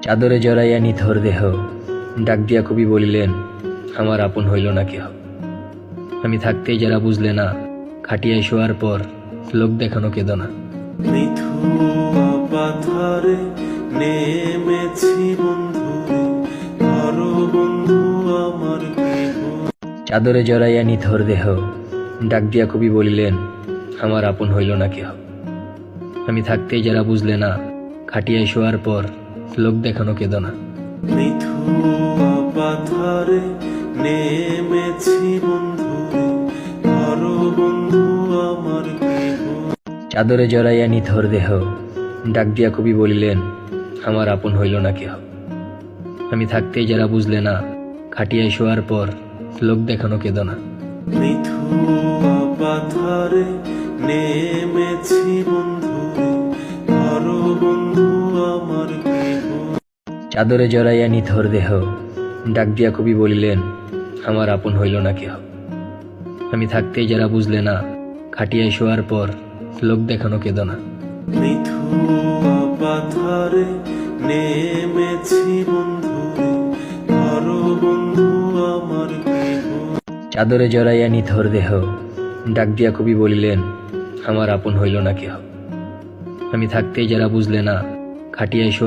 চাদরে জড়াইয়া নিথর দেহ ডাক দিয়া কবি বলিলেন, আমার আপন হইল না কেহ। আমি থাকতেই যারা বুঝলে না, খাটিয়ায় শোয়ার পর লোক দেখানো কেঁদো না। পাথারে নেমেছি বন্ধুরে, ধরো বন্ধু আমার গৃহ। চাদরে জড়াইয়া নিথর দেহ ডাক দিয়া কবি বলিলেন, আমার আপন হইল না কেহ। আমি থাকতেই যারা বুঝলে না, খাটিয়ায় শোয়ার পর লোক দেখানো কেঁদো না। পাথারে নেমেছি বন্ধুরে, ধরো বন্ধু আমার গৃহ। চাদরে জড়াইয়া নিথর দেহ ডাক দিয়া কবি বলিলেন, আমার আপন হইল না কেহ। আমি থাকতেই যারা বুঝলে না, খাটিয়ায় শোয়ার পর লোক দেখানো কেঁদো না। পাথারে নেমেছি বন্ধুরে, ধরো বন্ধু আমার গৃহ। চাদরে জড়াইয়া নিথর দেহ ডাক দিয়া কবি বলিলেন, আমার আপন হইল না কেহ। আমি থাকতেই যারা বুঝলে না, খাটিয়ায় শোয়ার পর লোক দেখানো কেঁদো না। পাথারে নেমেছি বন্ধুরে, ধরো বন্ধু আমার গৃহ। চাদরে জড়াইয়া নিথর দেহ ডাক দিয়া কবি বলিলেন, আমার আপন হইল না কেহ। আমি থাকতেই যারা বুঝলে না, খাটিয়ায় শোয়া